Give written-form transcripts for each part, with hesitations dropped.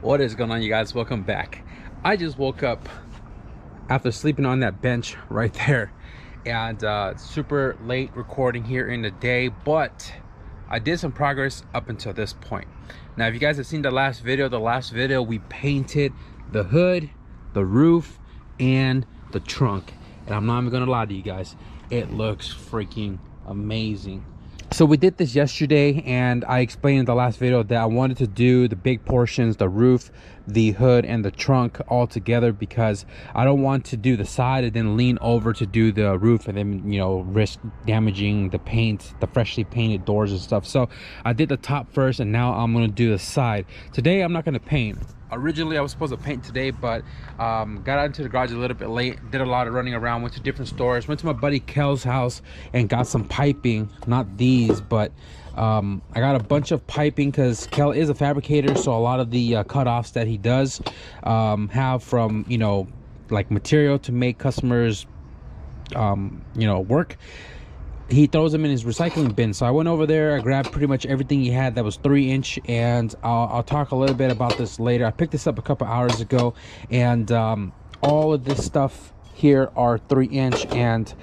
What is going on, you guys? Welcome back. I just woke up after sleeping on that bench right there, and super late recording here in the day, but I did some progress up until this point. Now, if you guys have seen the last video, we painted the hood, the roof, and the trunk, and I'm not even gonna lie to you guys, it looks freaking amazing. So we did this yesterday, and I explained in the last video that I wanted to do the big portions, the roof, the hood, and the trunk all together, because I don't want to do the side and then lean over to do the roof and then, you know, risk damaging the paint, the freshly painted doors and stuff. So I did the top first, and now I'm going to do the side. Today I'm not going to paint. Originally I was supposed to paint today, but got out into the garage a little bit late, did a lot of running around, went to different stores, went to my buddy Kel's house and got some piping. Not these, but I got a bunch of piping because Kel is a fabricator, so a lot of the cutoffs that he does have from, you know, like material to make customers you know, work, he throws them in his recycling bin. So I went over there, I grabbed pretty much everything he had that was 3-inch, and I'll talk a little bit about this later. I picked this up a couple hours ago, and all of this stuff here are 3-inch, and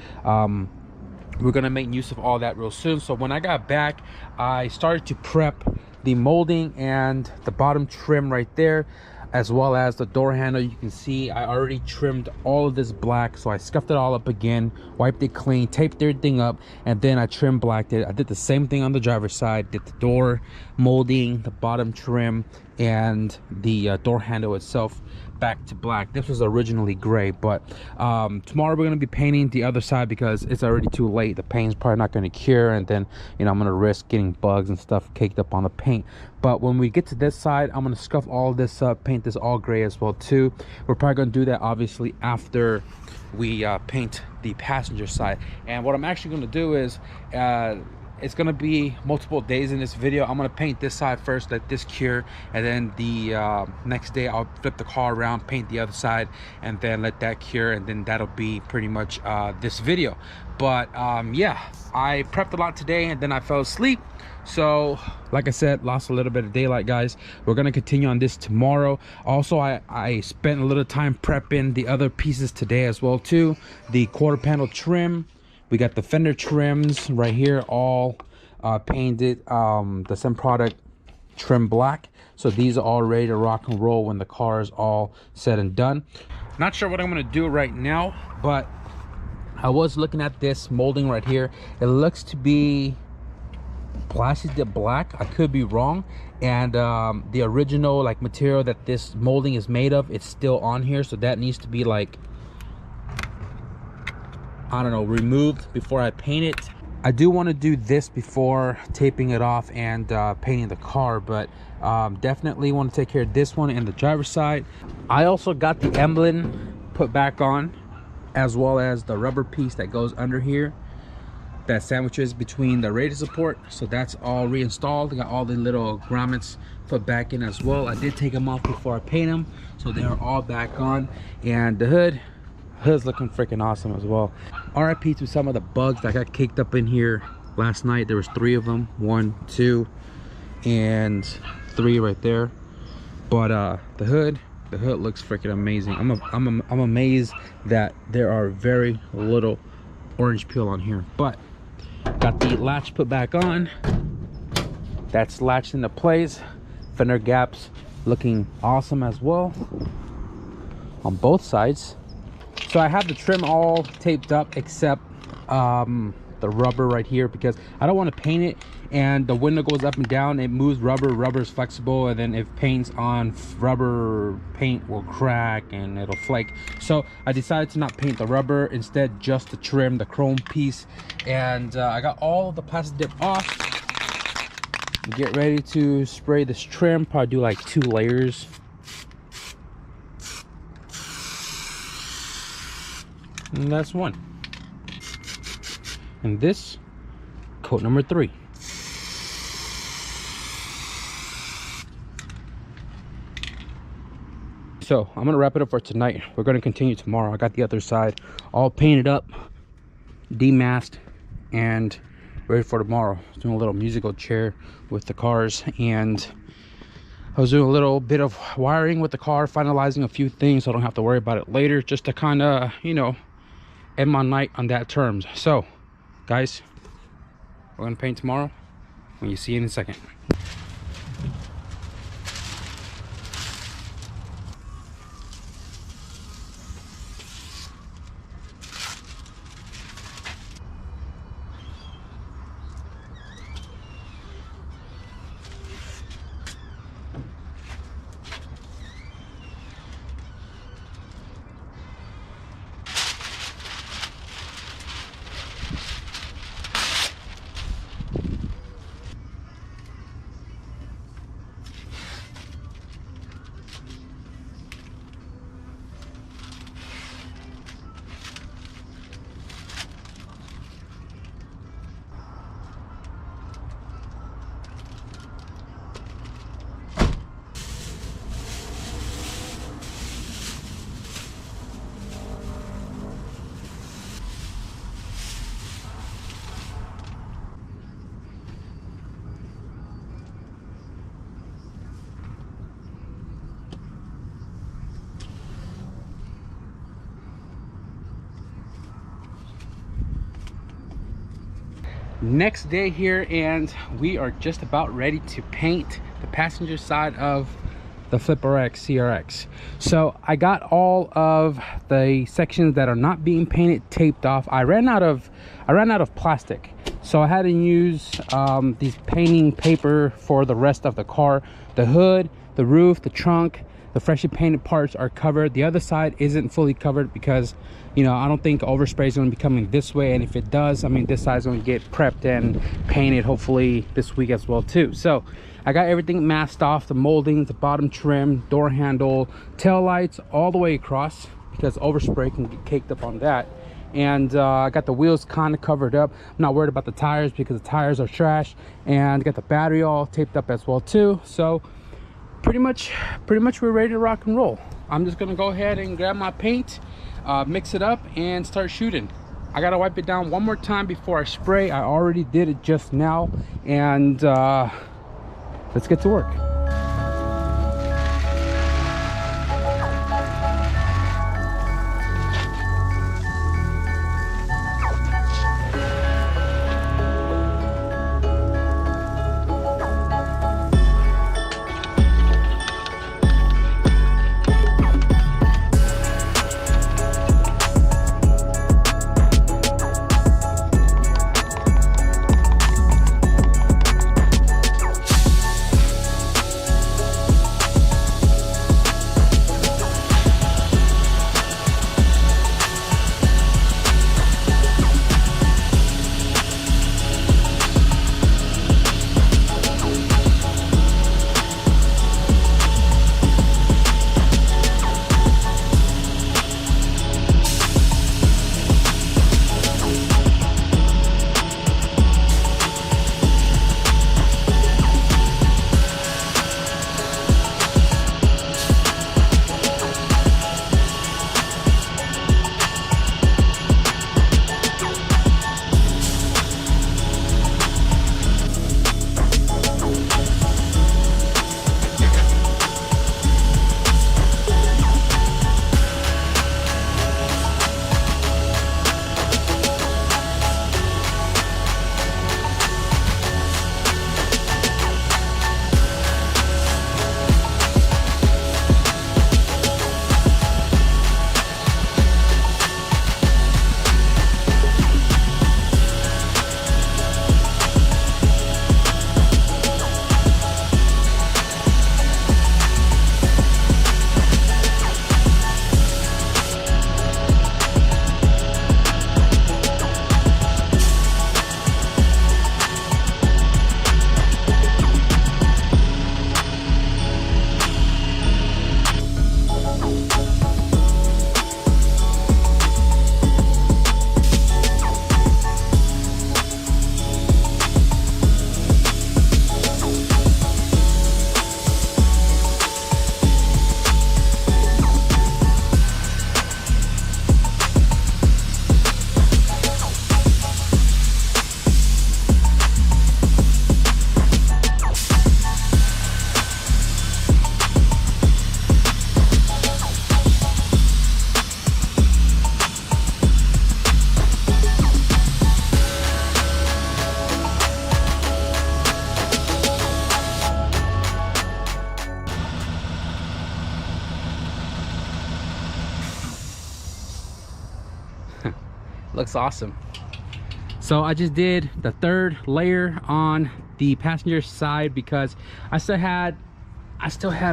we're gonna make use of all that real soon. So when I got back, I started to prep the molding and the bottom trim right there, as well as the door handle. You can see I already trimmed all of this black, so I scuffed it all up again, wiped it clean, taped everything up, and then I trim blacked it. I did the same thing on the driver's side, did the door molding, the bottom trim, and the door handle itself back to black. This was originally gray, but tomorrow we're going to be painting the other side because it's already too late. The paint's probably not going to cure, and then, you know, I'm going to risk getting bugs and stuff caked up on the paint. But when we get to this side, I'm going to scuff all this up, paint this all gray as well too. We're probably going to do that obviously after we paint the passenger side. And what I'm actually going to do is it's gonna be multiple days in this video. I'm gonna paint this side first, let this cure, and then the next day I'll flip the car around, paint the other side, and then let that cure, and then that'll be pretty much this video. But yeah, I prepped a lot today and then I fell asleep, so like I said, lost a little bit of daylight, guys. We're gonna continue on this tomorrow. Also, I spent a little time prepping the other pieces today as well too. The quarter panel trim, we got the fender trims right here, all painted the same product, trim black. So these are all ready to rock and roll when the car is all said and done. Not sure what I'm gonna do right now, but I was looking at this molding right here. It looks to be plastic dip black. I could be wrong. And the original like material that this molding is made of, it's still on here. So that needs to be like, I don't know, removed before I paint it. I do want to do this before taping it off and painting the car, but definitely want to take care of this one and the driver's side. I also got the emblem put back on, as well as the rubber piece that goes under here that sandwiches between the radiator support. So that's all reinstalled. I got all the little grommets put back in as well. I did take them off before I paint them, so they are all back on. And the hood's looking freaking awesome as well. RIP to some of the bugs that got caked up in here last night. There was 3 of them, 1, 2, and 3 right there. But the hood looks freaking amazing. I'm amazed that there are very little orange peel on here. But got the latch put back on. That's latched into place. Fender gaps looking awesome as well on both sides. So I have the trim all taped up except the rubber right here, because I don't want to paint it and the window goes up and down, it moves rubber is flexible, and then if paint's on rubber, paint will crack and it'll flake. So I decided to not paint the rubber, instead just to trim the chrome piece. And I got all the plastic dip off. Get ready to spray this trim, probably do like 2 layers. And that's 1. And this, coat number 3. So I'm gonna wrap it up for tonight. We're gonna continue tomorrow. I got the other side all painted up, demasked, and ready for tomorrow. Doing a little musical chair with the cars, and I was doing a little bit of wiring with the car, finalizing a few things so I don't have to worry about it later, just to kind of, you know, end my night on that terms. So guys, we're gonna paint tomorrow. When you see you in a second. Next day here, and we are just about ready to paint the passenger side of the CJSWIRING CRX. So I got all of the sections that are not being painted taped off. I ran out of plastic, so I had to use these painting paper for the rest of the car. The hood, the roof, the trunk, the freshly painted parts are covered. The other side isn't fully covered because, you know, I don't think overspray is going to be coming this way, and if it does, I mean, this side is going to get prepped and painted hopefully this week as well too. So I got everything masked off, the moldings, the bottom trim, door handle, tail lights, all the way across, because overspray can get caked up on that. And I got the wheels kind of covered up. I'm not worried about the tires because the tires are trash, and I got the battery all taped up as well too. So pretty much we're ready to rock and roll. I'm just gonna go ahead and grab my paint, mix it up, and start shooting. I gotta wipe it down one more time before I spray. I already did it just now, and let's get to work. Looks awesome. So I just did the third layer on the passenger side because I still had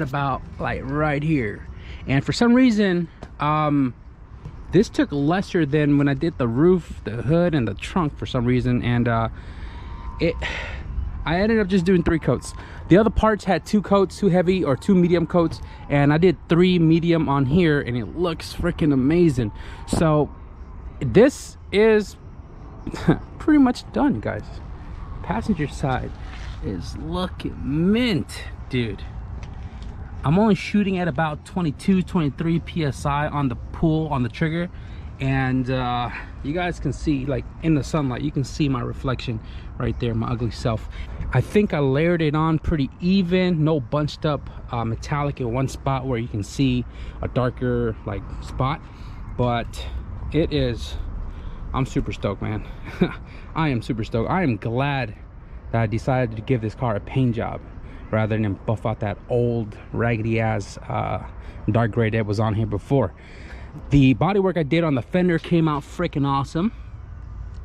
about like right here, and for some reason this took lesser than when I did the roof, the hood, and the trunk for some reason, and I ended up just doing 3 coats. The other parts had 2 coats, 2 heavy or 2 medium coats, and I did 3 medium on here, and it looks freaking amazing. So this is pretty much done, guys. Passenger side is looking mint, dude. I'm only shooting at about 22, 23 psi on the pull on the trigger, and you guys can see, like in the sunlight, you can see my reflection right there, my ugly self. I think I layered it on pretty even, no bunched up metallic in one spot where you can see a darker like spot, but it is, I'm super stoked, man. I am super stoked. I am glad that I decided to give this car a paint job rather than buff out that old raggedy ass dark gray that was on here before. The bodywork I did on the fender came out freaking awesome.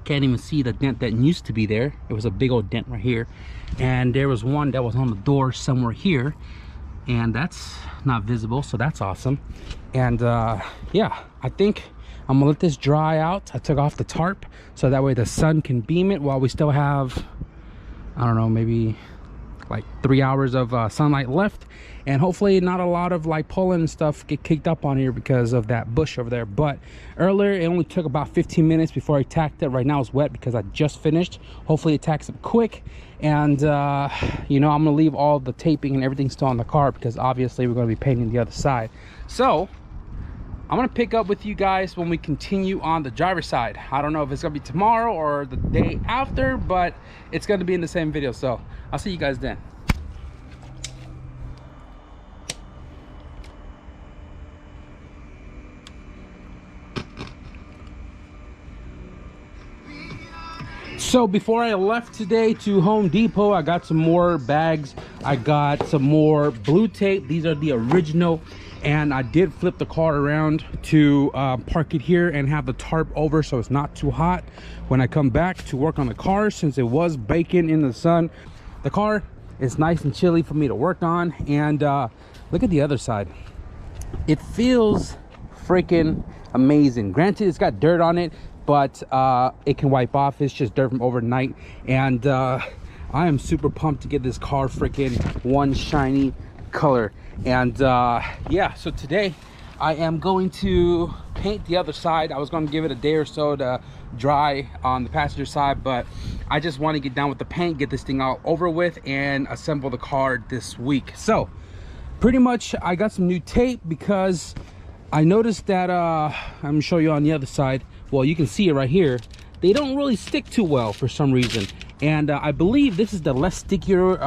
Can't even see the dent that used to be there. It was a big old dent right here, and there was one that was on the door somewhere here, and that's not visible, so that's awesome. And yeah, I think I'm gonna let this dry out. I took off the tarp so that way the sun can beam it while we still have, I don't know, maybe like 3 hours of sunlight left, and hopefully not a lot of like pollen and stuff get kicked up on here because of that bush over there. But earlier it only took about 15 minutes before I tacked it. Right now it's wet because I just finished. Hopefully it tacks up quick, and you know, I'm gonna leave all the taping and everything still on the car because obviously we're going to be painting the other side. So I'm gonna pick up with you guys when we continue on the driver's side. I don't know if it's gonna be tomorrow or the day after, but it's gonna be in the same video, so I'll see you guys then. So before I left today to Home Depot, I got some more bags. I got some more blue tape. These are the original, and I did flip the car around to park it here and have the tarp over so it's not too hot when I come back to work on the car, since it was baking in the sun. The car is nice and chilly for me to work on, and look at the other side. It feels freaking amazing. Granted, it's got dirt on it, but it can wipe off. It's just dirt from overnight, and I am super pumped to get this car freaking one shiny color. And yeah, so today I am going to paint the other side. I was going to give it a day or so to dry on the passenger side, but I just want to get down with the paint, get this thing all over with, and assemble the car this week. So pretty much I got some new tape because I noticed that I'm gonna show you on the other side. Well, you can see it right here. They don't really stick too well for some reason, and I believe this is the less stickier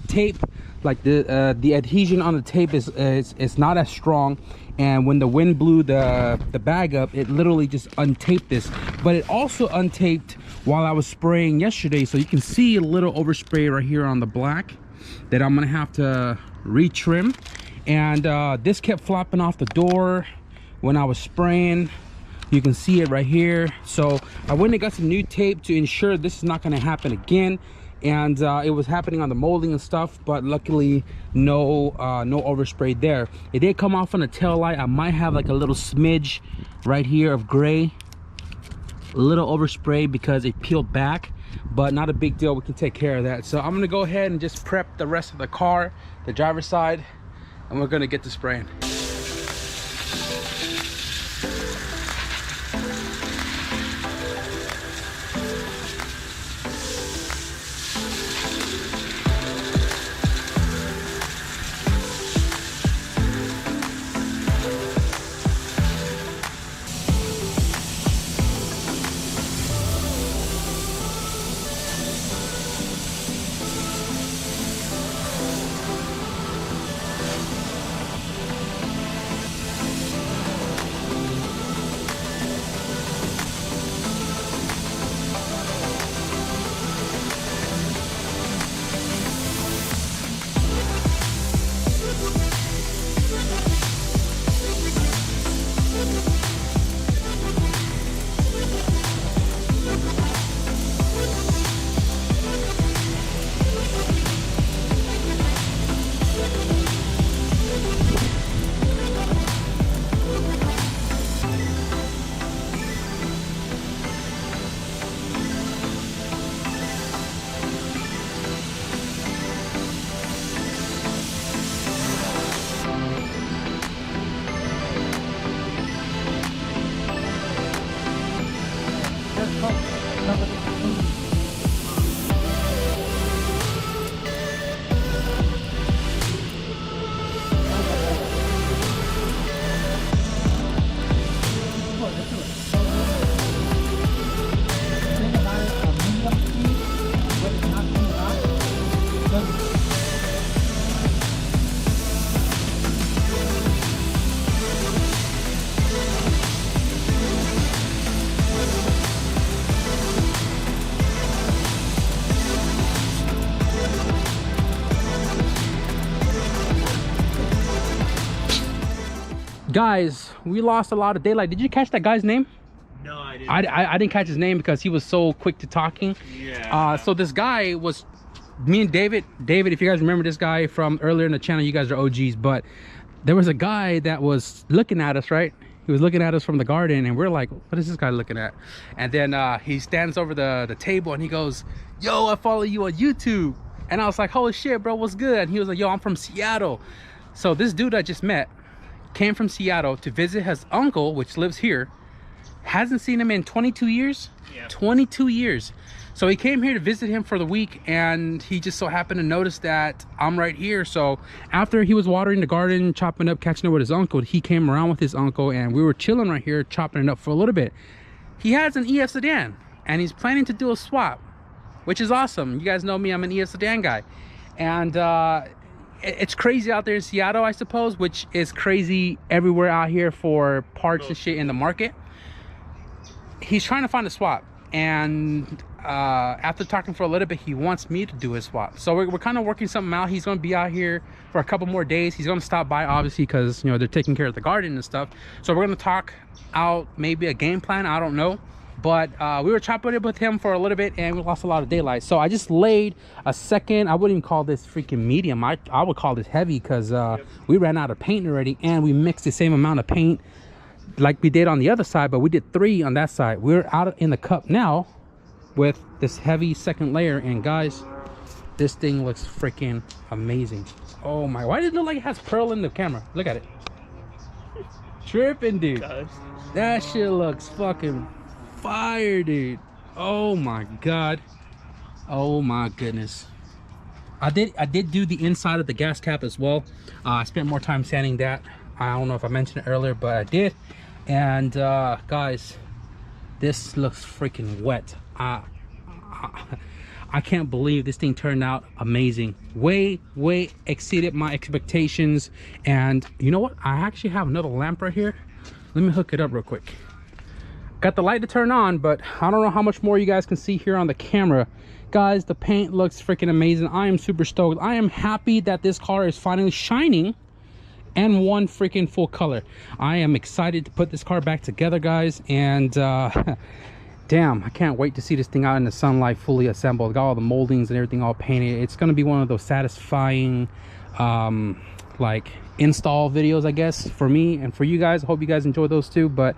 tape. Like the adhesion on the tape is not as strong, and when the wind blew the bag up, it literally just untaped this. But it also untaped while I was spraying yesterday, so you can see a little overspray right here on the black that I'm gonna have to retrim. And this kept flopping off the door when I was spraying. You can see it right here. So I went and got some new tape to ensure this is not going to happen again. And it was happening on the molding and stuff, but luckily no overspray there. It did come off on the tail light. I might have like a little smidge right here of gray, a little overspray because it peeled back, but not a big deal. We can take care of that. So I'm gonna go ahead and just prep the rest of the car, the driver's side, and we're gonna get to spraying. Guys, we lost a lot of daylight. Did you catch that guy's name? No, I didn't. I didn't catch his name because he was so quick to talking. Yeah. So this guy was, me and David, if you guys remember this guy from earlier in the channel, you guys are OGs, but there was a guy that was looking at us, right? He was looking at us from the garden, and we're like, what is this guy looking at? And then he stands over the table and he goes, yo, I follow you on YouTube. And I was like, holy shit, bro, what's good? And he was like, yo, I'm from Seattle. So this dude I just met came from Seattle to visit his uncle, which lives here. Hasn't seen him in 22 years. Yeah. 22 years. So he came here to visit him for the week, and he just so happened to notice that I'm right here. So after he was watering the garden, chopping up, catching up with his uncle, he came around with his uncle, and we were chilling right here, chopping it up for a little bit. He has an EF sedan, and he's planning to do a swap, which is awesome. You guys know me, I'm an EF sedan guy. And it's crazy out there in Seattle, I suppose, which is crazy everywhere out here for parts and shit in the market. He's trying to find a swap, and after talking for a little bit, he wants me to do his swap. So we're kind of working something out. He's going to be out here for a couple more days. He's going to stop by, obviously, because, you know, they're taking care of the garden and stuff. So we're going to talk out maybe a game plan, I don't know. But we were chopping it with him for a little bit, and we lost a lot of daylight. So I just laid a second, I wouldn't even call this freaking medium, I would call this heavy, because we ran out of paint already, and we mixed the same amount of paint like we did on the other side, but we did 3 on that side. We're out in the cup now with this heavy second layer, and guys, this thing looks freaking amazing. Oh my, why does it look like it has pearl in the camera? Look at it. Tripping, dude. Gosh. That shit looks fucking fire, dude. Oh my god. Oh my goodness. I did do the inside of the gas cap as well. I spent more time sanding that. I don't know if I mentioned it earlier, but I did. And guys, this looks freaking wet. I can't believe this thing turned out amazing. Way exceeded my expectations. And you know what, I actually have another lamp right here. Let me hook it up real quick. Got the light to turn on, but I don't know how much more you guys can see here on the camera. Guys, the paint looks freaking amazing. I am super stoked. I am happy that this car is finally shining and one freaking full color. I am excited to put this car back together, guys. And damn, I can't wait to see this thing out in the sunlight fully assembled. Got all the moldings and everything all painted. It's gonna be one of those satisfying like install videos, I guess, for me and for you guys. I hope you guys enjoy those too, but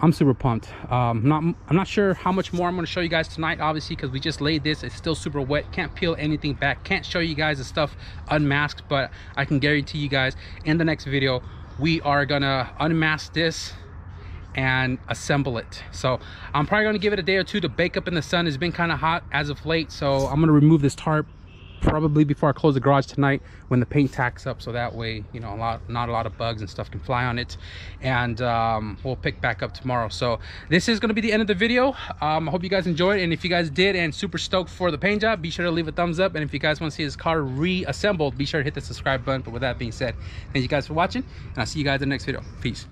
I'm super pumped. I'm not sure how much more I'm going to show you guys tonight, obviously, because we just laid this. It's still super wet. Can't peel anything back. Can't show you guys the stuff unmasked, but I can guarantee you guys in the next video we are gonna unmask this and assemble it. So I'm probably going to give it a day or two to bake up in the sun. It's been kind of hot as of late, so I'm going to remove this tarp probably before I close the garage tonight when the paint tacks up, so that way, you know, not a lot of bugs and stuff can fly on it. And we'll pick back up tomorrow. So this is going to be the end of the video. I hope you guys enjoyed, and if you guys did and super stoked for the paint job, be sure to leave a thumbs up. And if you guys want to see this car reassembled, be sure to hit the subscribe button. But with that being said, thank you guys for watching, and I'll see you guys in the next video. Peace.